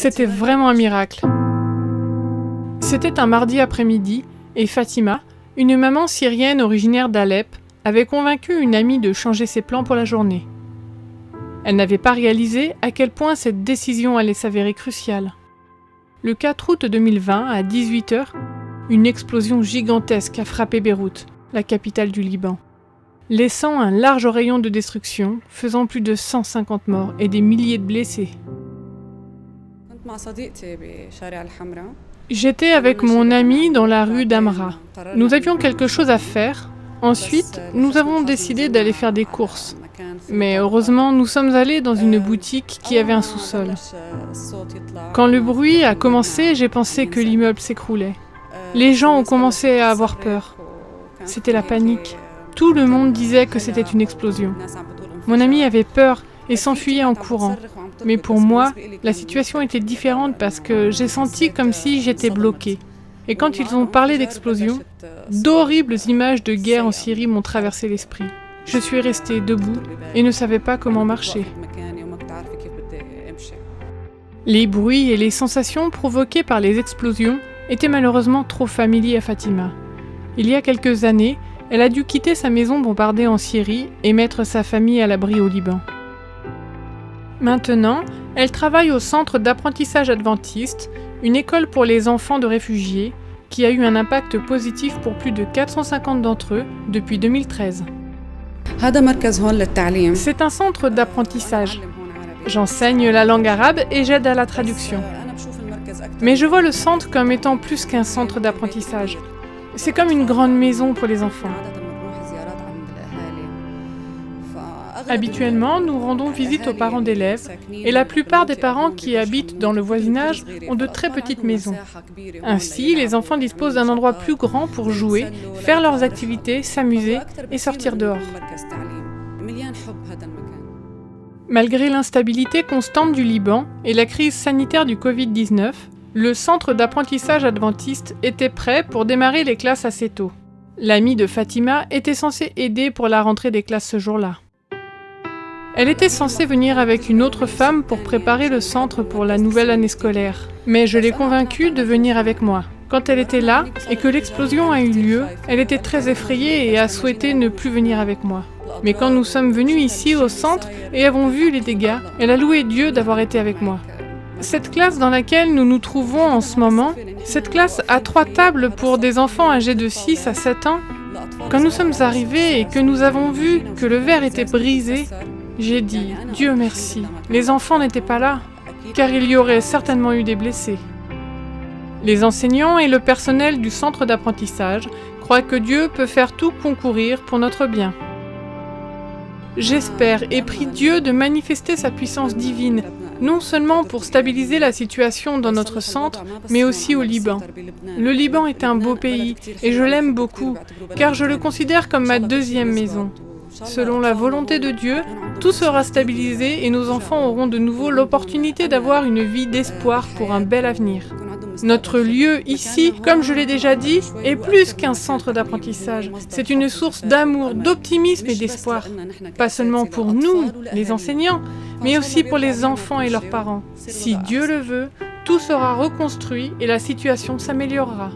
C'était vraiment un miracle. C'était un mardi après-midi et Fatima, une maman syrienne originaire d'Alep, avait convaincu une amie de changer ses plans pour la journée. Elle n'avait pas réalisé à quel point cette décision allait s'avérer cruciale. Le 4 août 2020, à 18h, une explosion gigantesque a frappé Beyrouth, la capitale du Liban, laissant un large rayon de destruction, faisant plus de 150 morts et des milliers de blessés. J'étais avec mon ami dans la rue d'Amra. Nous avions quelque chose à faire. Ensuite, nous avons décidé d'aller faire des courses. Mais heureusement, nous sommes allés dans une boutique qui avait un sous-sol. Quand le bruit a commencé, j'ai pensé que l'immeuble s'écroulait. Les gens ont commencé à avoir peur. C'était la panique. Tout le monde disait que c'était une explosion. Mon ami avait peur et s'enfuyait en courant. Mais pour moi, la situation était différente parce que j'ai senti comme si j'étais bloquée. Et quand ils ont parlé d'explosion, d'horribles images de guerre en Syrie m'ont traversé l'esprit. Je suis restée debout et ne savais pas comment marcher. Les bruits et les sensations provoquées par les explosions étaient malheureusement trop familiers à Fatima. Il y a quelques années, elle a dû quitter sa maison bombardée en Syrie et mettre sa famille à l'abri au Liban. Maintenant, elle travaille au centre d'apprentissage adventiste, une école pour les enfants de réfugiés, qui a eu un impact positif pour plus de 450 d'entre eux depuis 2013. C'est un centre d'apprentissage. J'enseigne la langue arabe et j'aide à la traduction. Mais je vois le centre comme étant plus qu'un centre d'apprentissage. C'est comme une grande maison pour les enfants. Habituellement, nous rendons visite aux parents d'élèves et la plupart des parents qui habitent dans le voisinage ont de très petites maisons. Ainsi, les enfants disposent d'un endroit plus grand pour jouer, faire leurs activités, s'amuser et sortir dehors. Malgré l'instabilité constante du Liban et la crise sanitaire du Covid-19, le centre d'apprentissage adventiste était prêt pour démarrer les classes assez tôt. L'amie de Fatima était censée aider pour la rentrée des classes ce jour-là. Elle était censée venir avec une autre femme pour préparer le centre pour la nouvelle année scolaire. Mais je l'ai convaincue de venir avec moi. Quand elle était là et que l'explosion a eu lieu, elle était très effrayée et a souhaité ne plus venir avec moi. Mais quand nous sommes venus ici au centre et avons vu les dégâts, elle a loué Dieu d'avoir été avec moi. Cette classe dans laquelle nous nous trouvons en ce moment, cette classe a 3 tables pour des enfants âgés de 6 à 7 ans. Quand nous sommes arrivés et que nous avons vu que le verre était brisé, j'ai dit « Dieu merci, les enfants n'étaient pas là, car il y aurait certainement eu des blessés. » Les enseignants et le personnel du centre d'apprentissage croient que Dieu peut faire tout concourir pour notre bien. J'espère et prie Dieu de manifester sa puissance divine, non seulement pour stabiliser la situation dans notre centre, mais aussi au Liban. Le Liban est un beau pays et je l'aime beaucoup, car je le considère comme ma deuxième maison. Selon la volonté de Dieu, tout sera stabilisé et nos enfants auront de nouveau l'opportunité d'avoir une vie d'espoir pour un bel avenir. Notre lieu ici, comme je l'ai déjà dit, est plus qu'un centre d'apprentissage. C'est une source d'amour, d'optimisme et d'espoir. Pas seulement pour nous, les enseignants, mais aussi pour les enfants et leurs parents. Si Dieu le veut, tout sera reconstruit et la situation s'améliorera.